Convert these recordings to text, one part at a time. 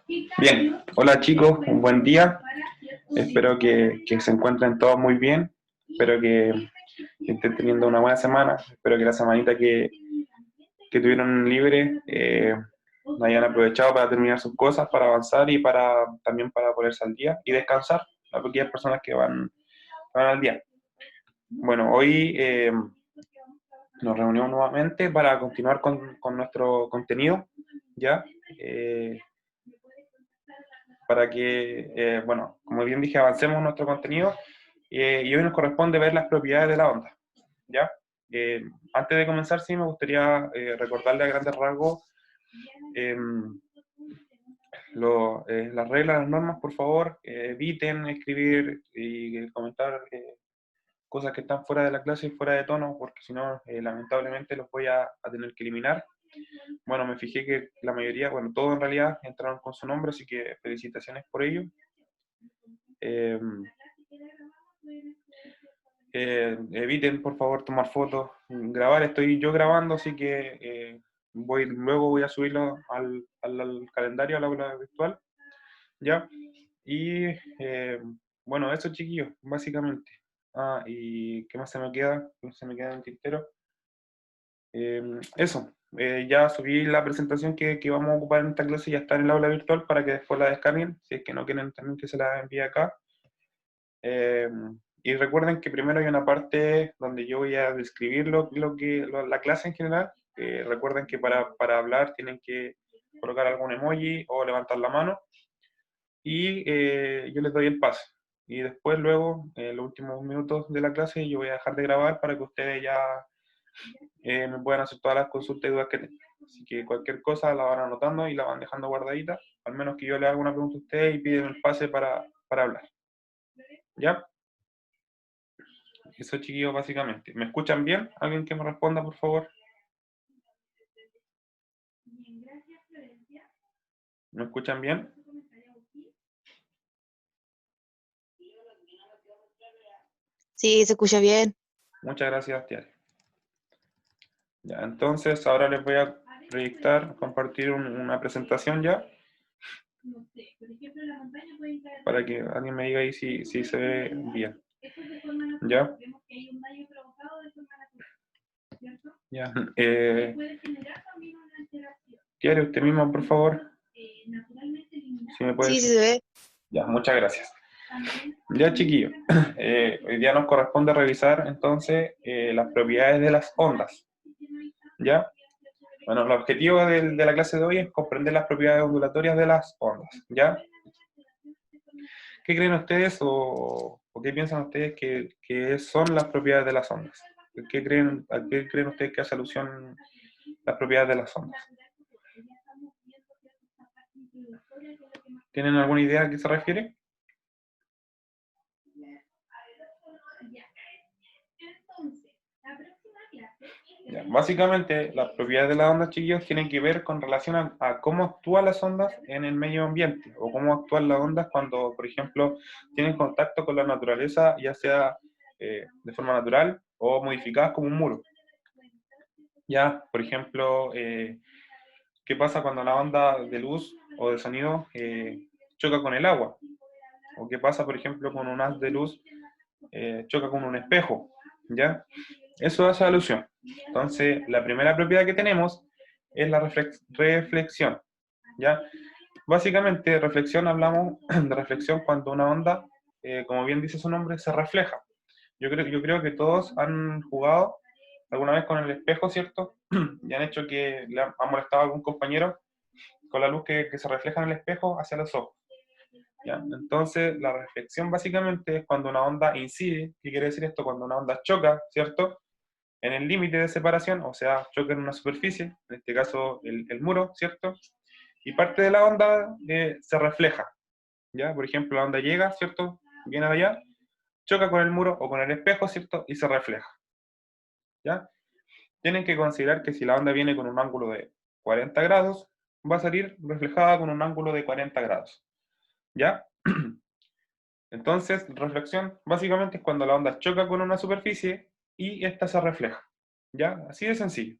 Bien, hola chicos, un buen día. Espero que se encuentren todos muy bien. Espero que estén teniendo una buena semana. Espero que la semanita que tuvieron libre la hayan aprovechado para terminar sus cosas, para avanzar y también para ponerse al día y descansar a aquellas personas que van al día. Bueno, hoy nos reunimos nuevamente para continuar con nuestro contenido, ¿ya? Eh, para que, bueno, como bien dije, avancemos en nuestro contenido y hoy nos corresponde ver las propiedades de la onda, ¿ya? Eh, Antes de comenzar, sí, me gustaría recordarle a grandes rasgos eh, las reglas, las normas, por favor, eviten escribir y comentar cosas que están fuera de la clase y fuera de tono, porque si no, lamentablemente los voy a tener que eliminar. Bueno, me fijé que la mayoría, bueno, todos en realidad entraron con su nombre, así que felicitaciones por ello. Eh, Eviten, por favor, tomar fotos, grabar. Estoy yo grabando, así que luego voy a subirlo al calendario, al aula virtual, ¿ya? Y bueno, eso, chiquillos, básicamente. Ah, ¿y qué más se me queda? ¿Qué se me queda en el tintero? Eso, ya subí la presentación que vamos a ocupar en esta clase, ya está en el aula virtual para que después la descarguen, si es que no quieren también que se la envíe acá. Eh, y recuerden que primero hay una parte donde yo voy a describir la clase en general. Recuerden que para hablar tienen que colocar algún emoji o levantar la mano. Y yo les doy el pase. Y después, luego, en los últimos minutos de la clase, yo voy a dejar de grabar para que ustedes ya me puedan hacer todas las consultas y dudas que tengan. Así que cualquier cosa la van anotando y la van dejando guardadita, al menos que yo le haga una pregunta a ustedes y piden el pase para hablar. ¿Ya? Eso, chiquillos, básicamente. ¿Me escuchan bien? ¿Alguien que me responda, por favor? ¿Me escuchan bien? Sí, se escucha bien. Muchas gracias, Tiare. Ya, entonces ahora les voy a proyectar, compartir una presentación ya, para que alguien me diga ahí si se ve bien. ¿Ya? Ya. Tiare, usted mismo, por favor. Si me puede Sí, sí decir. se ve. Ya, muchas gracias. Ya, chiquillo, hoy día nos corresponde revisar entonces las propiedades de las ondas. ¿Ya? Bueno, el objetivo de la clase de hoy es comprender las propiedades ondulatorias de las ondas. ¿Ya? ¿Qué creen ustedes o qué piensan ustedes que son las propiedades de las ondas? ¿A qué creen ustedes que hace alusión las propiedades de las ondas? ¿Tienen alguna idea a qué se refiere? Ya, básicamente, las propiedades de las ondas, chiquillos, tienen que ver con relación a cómo actúan las ondas en el medio ambiente, o cómo actúan las ondas cuando, por ejemplo, tienen contacto con la naturaleza, ya sea de forma natural o modificadas como un muro. Ya, por ejemplo, ¿qué pasa cuando la onda de luz o de sonido choca con el agua? ¿O qué pasa, por ejemplo, con un haz de luz choca con un espejo? ¿Ya? Eso hace alusión. Entonces, la primera propiedad que tenemos es la reflexión. ¿Ya? Básicamente, reflexión, hablamos de reflexión cuando una onda, como bien dice su nombre, se refleja. Yo creo que todos han jugado alguna vez con el espejo, ¿cierto? Y han hecho que le ha molestado a algún compañero con la luz que se refleja en el espejo hacia los ojos. ¿Ya? Entonces, la reflexión básicamente es cuando una onda incide. ¿Qué quiere decir esto? Cuando una onda choca, ¿cierto? En el límite de separación, o sea, choca en una superficie, en este caso el muro, ¿cierto? Y parte de la onda se refleja, ¿ya? Por ejemplo, la onda llega, ¿cierto? Viene de allá, choca con el muro o con el espejo, ¿cierto? Y se refleja, ¿ya? Tienen que considerar que si la onda viene con un ángulo de 40 grados, va a salir reflejada con un ángulo de 40 grados, ¿ya? Entonces, reflexión básicamente es cuando la onda choca con una superficie y esta se refleja, ¿ya? Así de sencillo.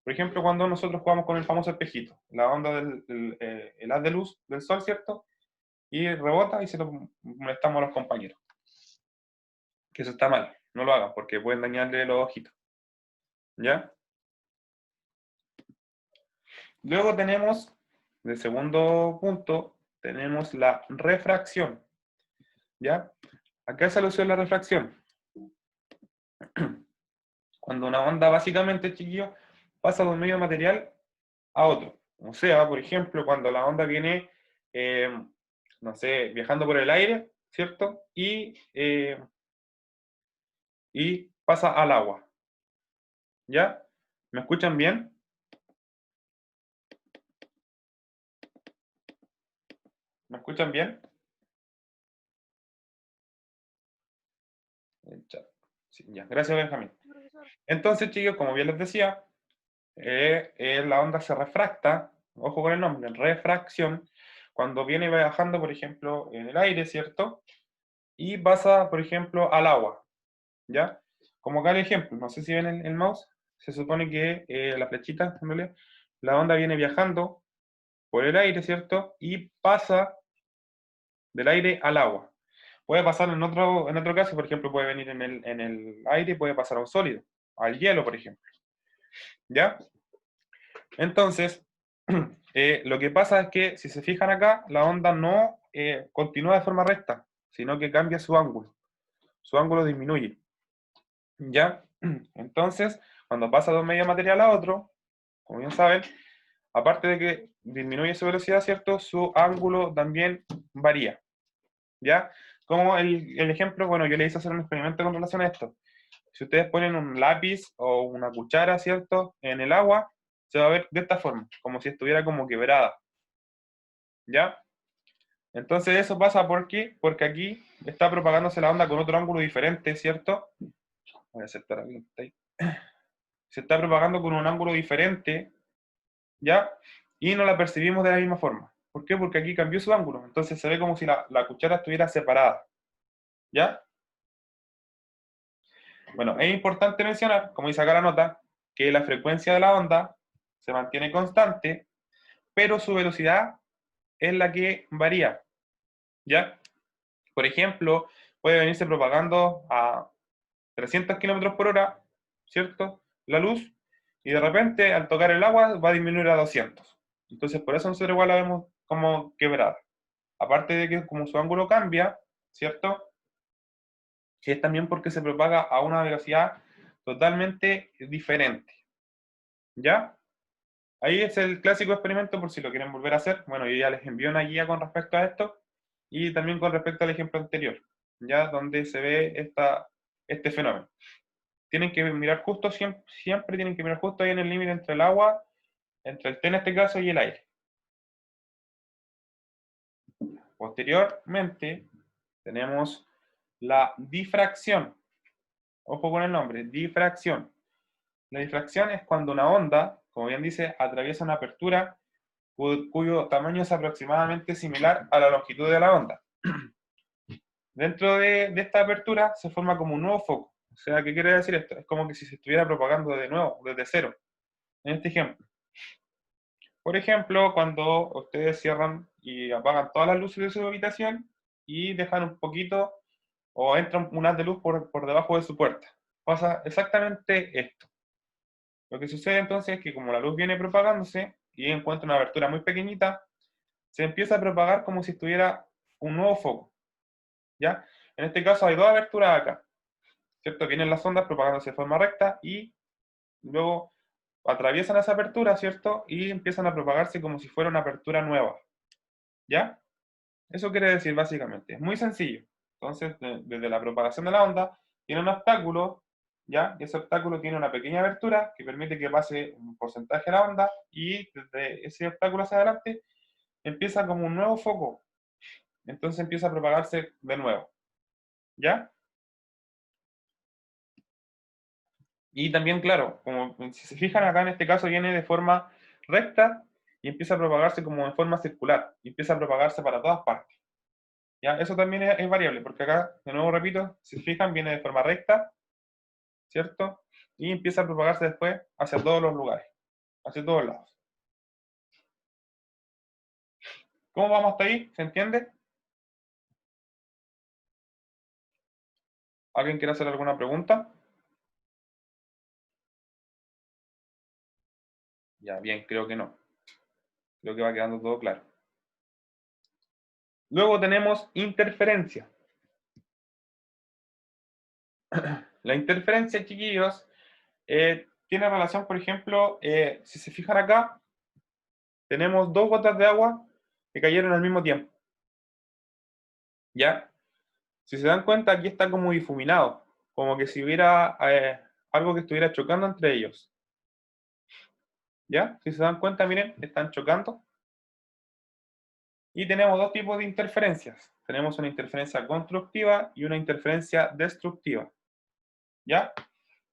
Por ejemplo, cuando nosotros jugamos con el famoso espejito, la onda el haz de luz del sol, ¿cierto? Y rebota y se lo molestamos a los compañeros. Que eso está mal, no lo hagan porque pueden dañarle los ojitos. ¿Ya? Luego tenemos, de segundo punto, tenemos la refracción. ¿Ya? ¿A qué se alusión la refracción? Cuando una onda básicamente, chiquillos, pasa de un medio material a otro. O sea, por ejemplo, cuando la onda viene, no sé, viajando por el aire, ¿cierto? Y pasa al agua. ¿Ya? ¿Me escuchan bien? ¿Me escuchan bien? El chat. Sí, ya. Gracias, Benjamín. Entonces, chicos, como bien les decía, la onda se refracta, ojo con el nombre, refracción, cuando viene bajando, por ejemplo, en el aire, ¿cierto? Y pasa, por ejemplo, al agua, ¿ya? Como acá el ejemplo, no sé si ven el mouse, se supone que la flechita, en realidad, la onda viene viajando por el aire, ¿cierto? Y pasa del aire al agua. Puede pasar en otro caso, por ejemplo, puede venir en el aire y puede pasar a un sólido, al hielo, por ejemplo, ¿ya? Entonces, lo que pasa es que, si se fijan acá, la onda no continúa de forma recta, sino que cambia su ángulo. Su ángulo disminuye. ¿Ya? Entonces, cuando pasa de un medio material a otro, como bien saben, aparte de que disminuye su velocidad, ¿cierto? Su ángulo también varía. ¿Ya? Como el ejemplo, bueno, yo le hice hacer un experimento con relación a esto. Si ustedes ponen un lápiz o una cuchara, ¿cierto? En el agua, se va a ver de esta forma, como si estuviera como quebrada. ¿Ya? Entonces eso pasa porque aquí está propagándose la onda con otro ángulo diferente, ¿cierto? Voy a aceptar aquí. Se está propagando con un ángulo diferente, ¿ya? Y no la percibimos de la misma forma. ¿Por qué? Porque aquí cambió su ángulo. Entonces se ve como si la cuchara estuviera separada, ¿ya? Bueno, es importante mencionar, como dice acá la nota, que la frecuencia de la onda se mantiene constante, pero su velocidad es la que varía, ¿ya? Por ejemplo, puede venirse propagando a 300 kilómetros por hora, ¿cierto? La luz, y de repente al tocar el agua va a disminuir a 200. Entonces por eso nosotros igual la vemos como quebrada. Aparte de que como su ángulo cambia, ¿cierto? Que es también porque se propaga a una velocidad totalmente diferente. ¿Ya? Ahí es el clásico experimento por si lo quieren volver a hacer. Bueno, yo ya les envío una guía con respecto a esto y también con respecto al ejemplo anterior, ¿ya? Donde se ve este fenómeno. Tienen que mirar justo, siempre tienen que mirar justo ahí en el límite entre el agua, entre el té en este caso y el aire. Posteriormente, tenemos la difracción. Ojo con el nombre, difracción. La difracción es cuando una onda, como bien dice, atraviesa una apertura cuyo tamaño es aproximadamente similar a la longitud de la onda. Dentro de esta apertura se forma como un nuevo foco. O sea, ¿qué quiere decir esto? Es como que si se estuviera propagando de nuevo, desde cero. En este ejemplo. Por ejemplo, cuando ustedes cierran y apagan todas las luces de su habitación y dejan un poquito o entra un haz de luz por debajo de su puerta. Pasa exactamente esto. Lo que sucede entonces es que como la luz viene propagándose y encuentra una abertura muy pequeñita, se empieza a propagar como si estuviera un nuevo foco. ¿Ya? En este caso hay dos aberturas acá. ¿Cierto? Vienen las ondas propagándose de forma recta y luego atraviesan esa apertura, ¿cierto? Y empiezan a propagarse como si fuera una apertura nueva. ¿Ya? Eso quiere decir básicamente, es muy sencillo. Entonces, desde la propagación de la onda, tiene un obstáculo, ¿ya? Y ese obstáculo tiene una pequeña abertura que permite que pase un porcentaje de la onda y desde ese obstáculo hacia adelante empieza como un nuevo foco. Entonces empieza a propagarse de nuevo. ¿Ya? Y también, claro, como si se fijan acá en este caso viene de forma recta y empieza a propagarse como de forma circular. Y empieza a propagarse para todas partes. ¿Ya? Eso también es variable, porque acá, de nuevo repito, si se fijan, viene de forma recta, ¿cierto? Y empieza a propagarse después hacia todos los lugares, hacia todos lados. ¿Cómo vamos hasta ahí? ¿Se entiende? ¿Alguien quiere hacer alguna pregunta? Ya, bien, creo que no. Creo que va quedando todo claro. Luego tenemos interferencia. La interferencia, chiquillos, tiene relación, por ejemplo, si se fijan acá, tenemos dos gotas de agua que cayeron al mismo tiempo. ¿Ya? Si se dan cuenta, aquí está como difuminado, como que si hubiera algo que estuviera chocando entre ellos. ¿Ya? Si se dan cuenta, miren, están chocando. Y tenemos dos tipos de interferencias. Tenemos una interferencia constructiva y una interferencia destructiva. ¿Ya?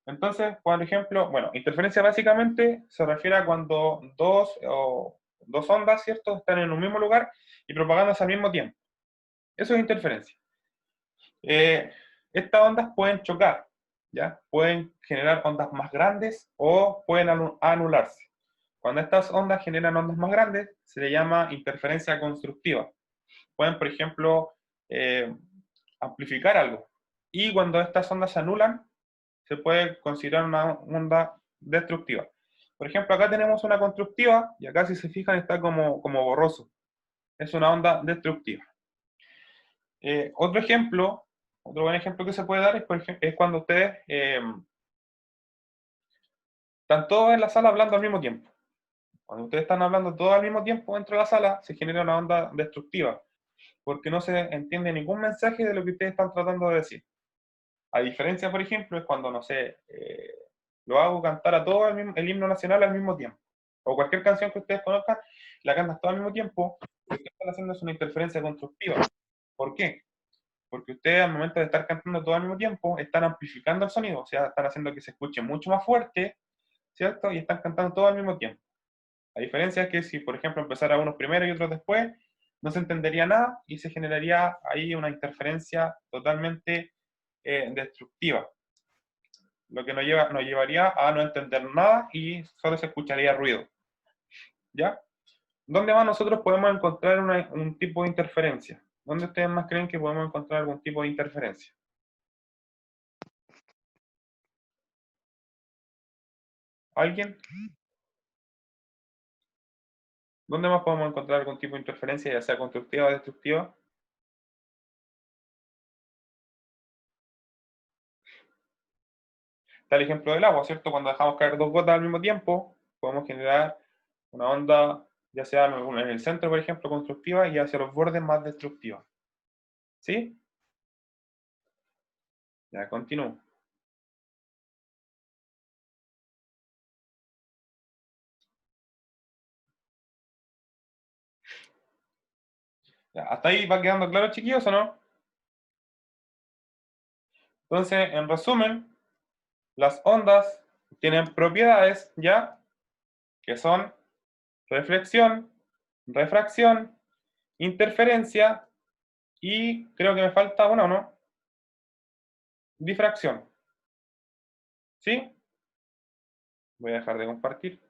Entonces, por ejemplo, bueno, interferencia básicamente se refiere a cuando dos ondas, ¿cierto?, están en un mismo lugar y propagándose al mismo tiempo. Eso es interferencia. Estas ondas pueden chocar, ¿ya? Pueden generar ondas más grandes o pueden anularse. Cuando estas ondas generan ondas más grandes, se le llama interferencia constructiva. Pueden, por ejemplo, amplificar algo. Y cuando estas ondas se anulan, se puede considerar una onda destructiva. Por ejemplo, acá tenemos una constructiva y acá, si se fijan, está como borroso. Es una onda destructiva. Otro ejemplo, otro buen ejemplo que se puede dar es, por ejemplo, es cuando ustedes están todos en la sala hablando al mismo tiempo. Cuando ustedes están hablando todos al mismo tiempo dentro de la sala, se genera una onda destructiva, porque no se entiende ningún mensaje de lo que ustedes están tratando de decir. A diferencia, por ejemplo, es cuando, no sé, lo hago cantar a todo el himno nacional al mismo tiempo. O cualquier canción que ustedes conozcan, la cantan todo al mismo tiempo, lo que están haciendo es una interferencia constructiva. ¿Por qué? Porque ustedes al momento de estar cantando todo al mismo tiempo, están amplificando el sonido, o sea, están haciendo que se escuche mucho más fuerte, ¿cierto? Y están cantando todo al mismo tiempo. La diferencia es que si, por ejemplo, empezara unos primero y otros después, no se entendería nada y se generaría ahí una interferencia totalmente destructiva, lo que nos llevaría a no entender nada y solo se escucharía ruido. ¿Ya? ¿Dónde más nosotros podemos encontrar un tipo de interferencia? ¿Dónde ustedes más creen que podemos encontrar algún tipo de interferencia? ¿Alguien? ¿Dónde más podemos encontrar algún tipo de interferencia, ya sea constructiva o destructiva? Está el ejemplo del agua, ¿cierto? Cuando dejamos caer dos gotas al mismo tiempo, podemos generar una onda, ya sea en el centro, por ejemplo, constructiva, y hacia los bordes más destructiva. ¿Sí? Ya, continúo. Ya, ¿hasta ahí va quedando claro, chiquillos, o no? Entonces, en resumen, las ondas tienen propiedades, ¿ya? Que son reflexión, refracción, interferencia y creo que me falta una, ¿o no? Difracción. ¿Sí? Voy a dejar de compartir.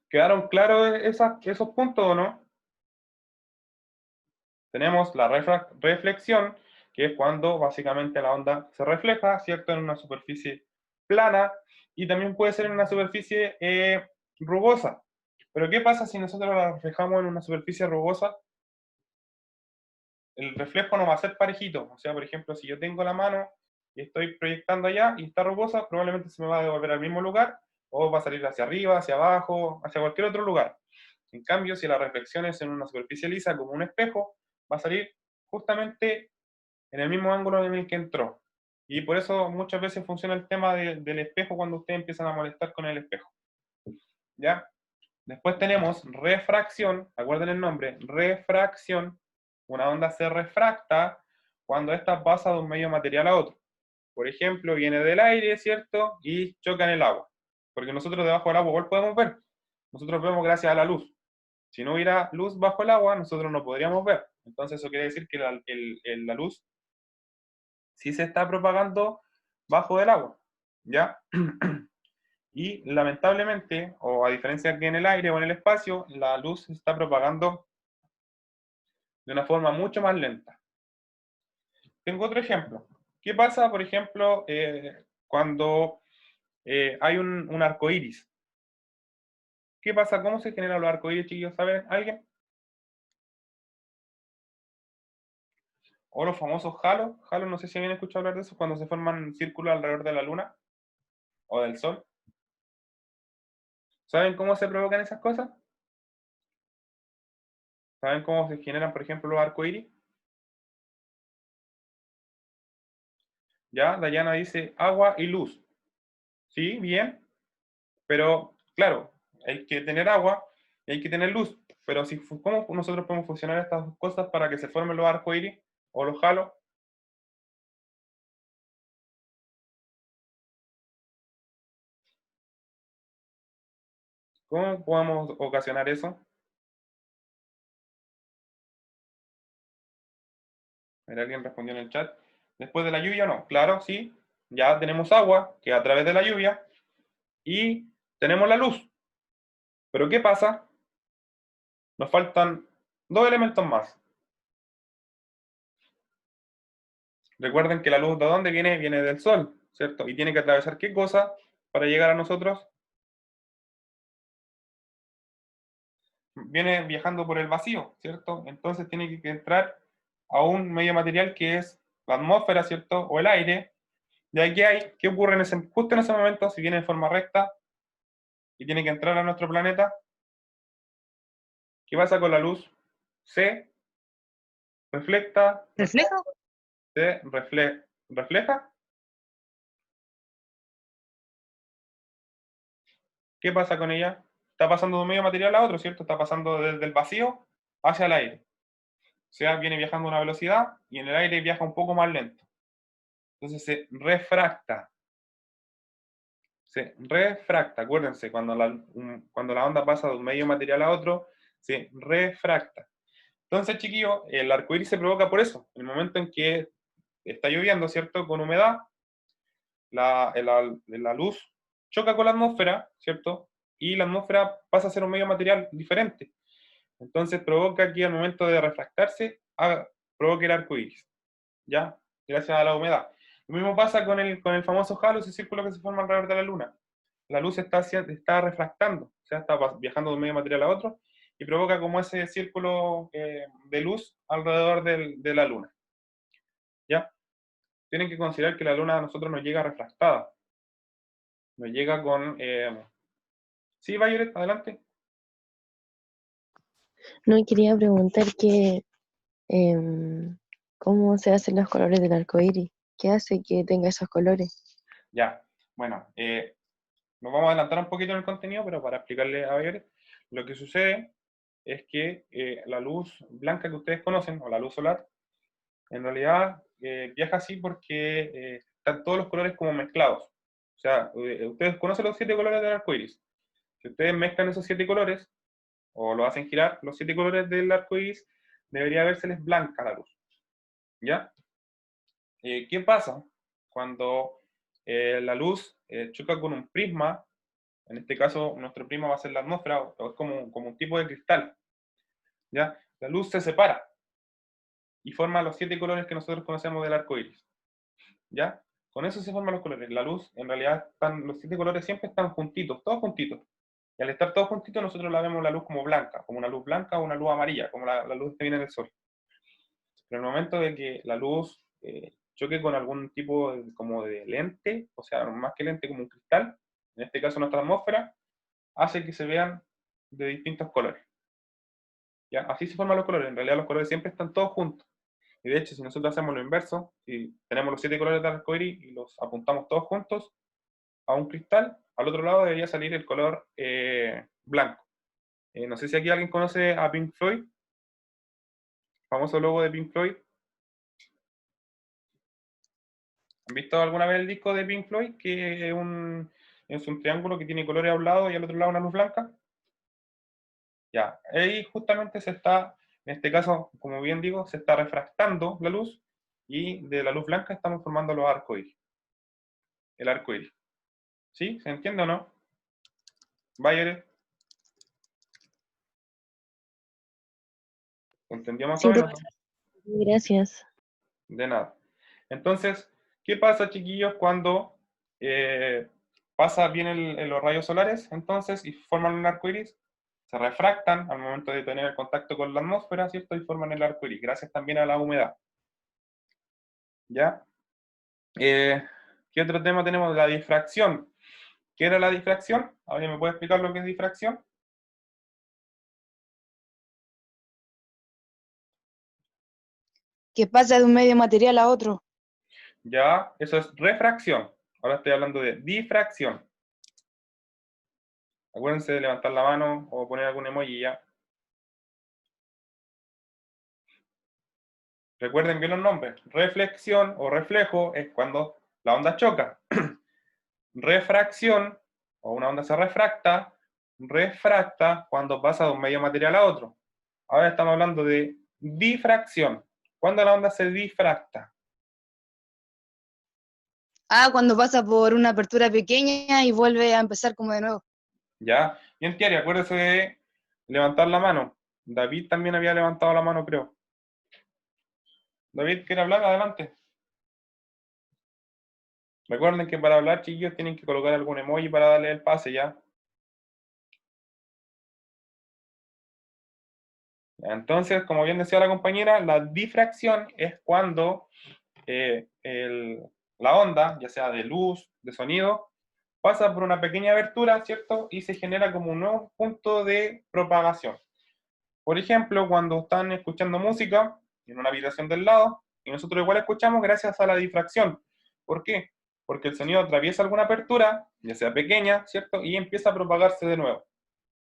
¿Quedaron claros esos puntos o no? Tenemos la reflexión, que es cuando básicamente la onda se refleja, ¿cierto?, en una superficie plana y también puede ser en una superficie rugosa. Pero ¿qué pasa si nosotros la reflejamos en una superficie rugosa? El reflejo no va a ser parejito. O sea, por ejemplo, si yo tengo la mano y estoy proyectando allá y está rugosa, probablemente se me va a devolver al mismo lugar o va a salir hacia arriba, hacia abajo, hacia cualquier otro lugar. En cambio, si la reflexión es en una superficie lisa como un espejo, va a salir justamente en el mismo ángulo en el que entró. Y por eso muchas veces funciona el tema del espejo cuando ustedes empiezan a molestar con el espejo. ¿Ya? Después tenemos refracción, acuerden el nombre, refracción. Una onda se refracta cuando ésta pasa de un medio material a otro. Por ejemplo, viene del aire, ¿cierto? Y choca en el agua. Porque nosotros debajo del agua igual podemos ver. Nosotros vemos gracias a la luz. Si no hubiera luz bajo el agua, nosotros no podríamos ver. Entonces eso quiere decir que la luz sí se está propagando bajo del agua. ¿Ya? Y lamentablemente, o a diferencia que en el aire o en el espacio, la luz se está propagando de una forma mucho más lenta. Tengo otro ejemplo. ¿Qué pasa, por ejemplo, cuando hay un arco iris? ¿Qué pasa? ¿Cómo se generan los arcoíris, chiquillos? ¿Saben alguien? O los famosos halos. Halos, no sé si habían escuchado hablar de eso, cuando se forman círculos alrededor de la luna o del sol. ¿Saben cómo se provocan esas cosas? ¿Saben cómo se generan, por ejemplo, los arcoíris? Ya, Dayana dice agua y luz. Sí, bien, pero claro, hay que tener agua y hay que tener luz. Pero si, ¿cómo nosotros podemos funcionar estas dos cosas para que se formen los arcoíris o los halos? ¿Cómo podemos ocasionar eso? A ver, alguien respondió en el chat. Después de la lluvia, no. Claro, sí. Ya tenemos agua que a través de la lluvia y tenemos la luz. Pero ¿qué pasa? Nos faltan dos elementos más. Recuerden que la luz, ¿de dónde viene? Viene del sol, ¿cierto? Y tiene que atravesar ¿qué cosa para llegar a nosotros? Viene viajando por el vacío, ¿cierto? Entonces tiene que entrar a un medio material que es la atmósfera, ¿cierto? O el aire. ¿Y ahí qué hay? ¿Qué ocurre justo en ese momento? Si viene de forma recta y tiene que entrar a nuestro planeta, ¿qué pasa con la luz? Se refleja, ¿Reflejo? se refleja. ¿Qué pasa con ella? Está pasando de un medio material a otro, ¿cierto? Está pasando desde el vacío hacia el aire. O sea, viene viajando a una velocidad y en el aire viaja un poco más lento. Entonces se refracta. Se refracta. Acuérdense, cuando la onda pasa de un medio material a otro, se refracta. Entonces, chiquillos, el arco iris se provoca por eso. En el momento en que está lloviendo, ¿cierto? Con humedad, la luz choca con la atmósfera, ¿cierto? Y la atmósfera pasa a ser un medio material diferente. Entonces provoca que al momento de refractarse, provoque el arco iris, ¿ya? Gracias a la humedad. Lo mismo pasa con el famoso halo, ese círculo que se forma alrededor de la Luna. La luz está refractando, o sea, está viajando de un medio material a otro, y provoca como ese círculo de luz alrededor de la Luna, ¿ya? Tienen que considerar que la Luna a nosotros nos llega refractada, nos llega con... Sí, Violet, adelante. No, quería preguntar em, cómo se hacen los colores del arco iris. ¿Qué hace que tenga esos colores? Ya, bueno, nos vamos a adelantar un poquito en el contenido, pero para explicarle a Violet, lo que sucede es que la luz blanca que ustedes conocen, o la luz solar, en realidad viaja así porque están todos los colores como mezclados. O sea, ustedes conocen los 7 colores del arco iris. Si ustedes mezclan esos 7 colores, o lo hacen girar, los 7 colores del arco iris, debería vérseles blanca la luz. ¿Ya? ¿Qué pasa cuando la luz choca con un prisma? En este caso, nuestro prisma va a ser la atmósfera, o es como un tipo de cristal. ¿Ya? La luz se separa y forma los 7 colores que nosotros conocemos del arco iris. ¿Ya? Con eso se forman los colores. La luz, en realidad, los 7 colores siempre están juntitos, todos juntitos. Y al estar todos juntitos, nosotros la vemos la luz como blanca, como una luz blanca o una luz amarilla, como la luz que viene del sol. Pero en el momento de que la luz choque con algún tipo como de lente, o sea, más que lente, como un cristal, en este caso nuestra atmósfera, hace que se vean de distintos colores. ¿Ya? Así se forman los colores. En realidad los colores siempre están todos juntos. Y de hecho, si nosotros hacemos lo inverso, si tenemos los 7 colores del arco iris y los apuntamos todos juntos a un cristal, al otro lado debería salir el color blanco. No sé si aquí alguien conoce a Pink Floyd, famoso logo de Pink Floyd. ¿Han visto alguna vez el disco de Pink Floyd? Que es un triángulo que tiene colores a un lado y al otro lado una luz blanca. Ya, ahí justamente en este caso, como bien digo, se está refractando la luz y de la luz blanca estamos formando los arcoíris. El arco iris. ¿Sí? ¿Se entiende o no? Vaya, ¿entendió más o Sí, menos? profesor. Gracias. De nada. Entonces, ¿qué pasa, chiquillos, cuando pasa bien los rayos solares? Entonces, y forman un arco iris, se refractan al momento de tener el contacto con la atmósfera, ¿cierto? Y forman el arco iris, gracias también a la humedad. ¿Ya? ¿Qué otro tema tenemos? La difracción. ¿Qué era la difracción? ¿Alguien me puede explicar lo que es difracción? Que pasa de un medio material a otro. Ya, eso es refracción. Ahora estoy hablando de difracción. Acuérdense de levantar la mano o poner algún emoji ya. Recuerden bien los nombres. Reflexión o reflejo es cuando la onda choca. Refracción o una onda se refracta, refracta cuando pasa de un medio material a otro. Ahora estamos hablando de difracción. Cuando la onda se difracta. Ah, cuando pasa por una apertura pequeña y vuelve a empezar como de nuevo. ¿Ya? Bien, Thierry, acuérdese de levantar la mano. David también había levantado la mano, creo. David, ¿quiere hablar? Adelante. Recuerden que para hablar, chiquillos, tienen que colocar algún emoji para darle el pase, ¿ya? Entonces, como bien decía la compañera, la difracción es cuando la onda, ya sea de luz, de sonido, pasa por una pequeña abertura, ¿cierto? Y se genera como un nuevo punto de propagación. Por ejemplo, cuando están escuchando música en una habitación del lado, y nosotros igual escuchamos gracias a la difracción. ¿Por qué? Porque el sonido atraviesa alguna apertura, ya sea pequeña, ¿cierto? Y empieza a propagarse de nuevo.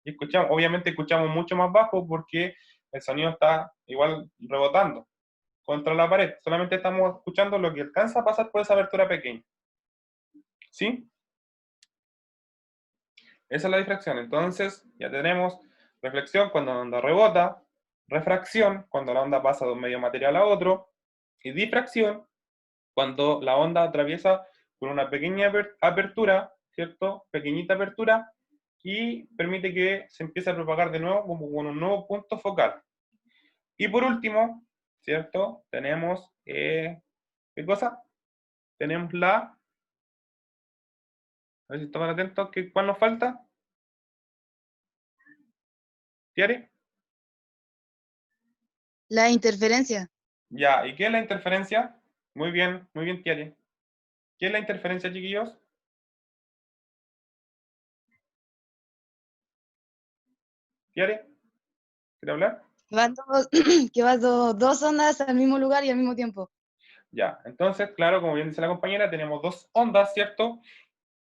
Y escuchamos, obviamente escuchamos mucho más bajo porque el sonido está igual rebotando contra la pared. Solamente estamos escuchando lo que alcanza a pasar por esa abertura pequeña. ¿Sí? Esa es la difracción. Entonces, ya tenemos reflexión cuando la onda rebota, refracción cuando la onda pasa de un medio material a otro, y difracción cuando la onda atraviesa por una pequeña apertura, ¿cierto? Pequeñita apertura, y permite que se empiece a propagar de nuevo como con un nuevo punto focal. Y por último, ¿cierto? Tenemos, ¿qué cosa? Tenemos a ver si estamos atentos, ¿cuál nos falta? ¿Tiare? La interferencia. Ya, ¿y qué es la interferencia? Muy bien, Tiare. ¿Qué es la interferencia, chiquillos? ¿Tiare? ¿Quiere hablar? Van dos, que van dos ondas al mismo lugar y al mismo tiempo. Ya, entonces, claro, como bien dice la compañera, tenemos dos ondas, ¿cierto?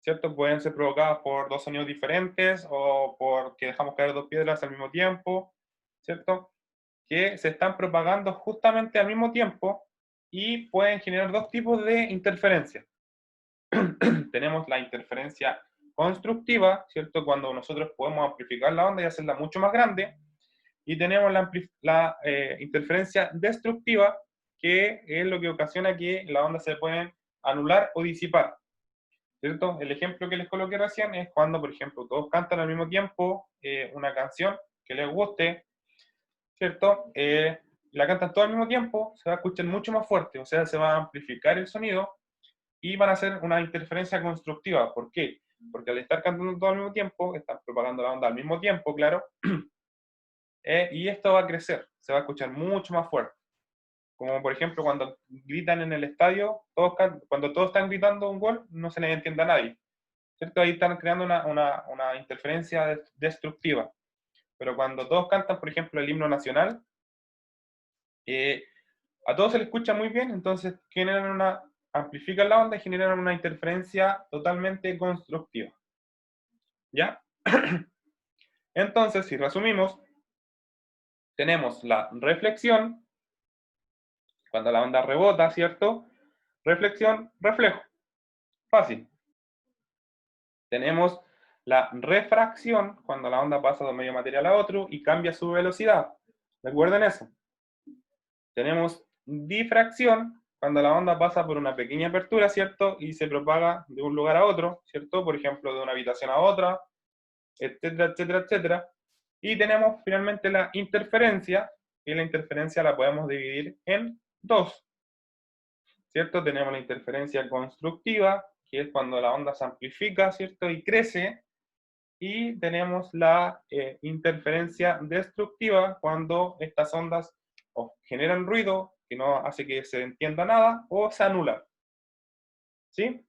¿Cierto? Pueden ser provocadas por dos sonidos diferentes o porque dejamos caer dos piedras al mismo tiempo, ¿cierto? Que se están propagando justamente al mismo tiempo y pueden generar dos tipos de interferencia. Tenemos la interferencia constructiva, ¿cierto? Cuando nosotros podemos amplificar la onda y hacerla mucho más grande. Y tenemos la interferencia destructiva, que es lo que ocasiona que la onda se pueda anular o disipar. ¿Cierto? El ejemplo que les coloqué recién es cuando, por ejemplo, todos cantan al mismo tiempo una canción que les guste, ¿cierto? La cantan todo al mismo tiempo, se va a escuchar mucho más fuerte, o sea, se va a amplificar el sonido y van a hacer una interferencia constructiva. ¿Por qué? Porque al estar cantando todo al mismo tiempo, están propagando la onda al mismo tiempo, claro, y esto va a crecer, se va a escuchar mucho más fuerte. Como por ejemplo cuando gritan en el estadio, cuando todos están gritando un gol, no se les entiende a nadie. ¿Cierto? Ahí están creando una interferencia destructiva. Pero cuando todos cantan, por ejemplo, el himno nacional, a todos se les escucha muy bien, entonces amplifican la onda y generan una interferencia totalmente constructiva. ¿Ya? Entonces, si resumimos, tenemos la reflexión, cuando la onda rebota, ¿cierto? Reflexión, reflejo. Fácil. Tenemos la refracción, cuando la onda pasa de un medio material a otro y cambia su velocidad. Recuerden eso. Tenemos difracción, cuando la onda pasa por una pequeña apertura, ¿cierto? Y se propaga de un lugar a otro, ¿cierto? Por ejemplo, de una habitación a otra, etcétera, etcétera, etcétera. Y tenemos finalmente la interferencia, y la interferencia la podemos dividir en dos, ¿cierto? Tenemos la interferencia constructiva, que es cuando la onda se amplifica, ¿cierto? Y crece. Y tenemos la interferencia destructiva, cuando estas ondas o generan ruido, que no hace que se entienda nada, o se anulan. ¿Sí?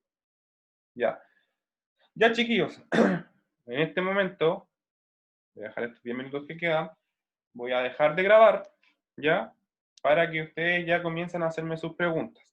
Ya. Ya, chiquillos, en este momento, voy a dejar estos 10 minutos que quedan, voy a dejar de grabar, ¿ya? Para que ustedes ya comiencen a hacerme sus preguntas.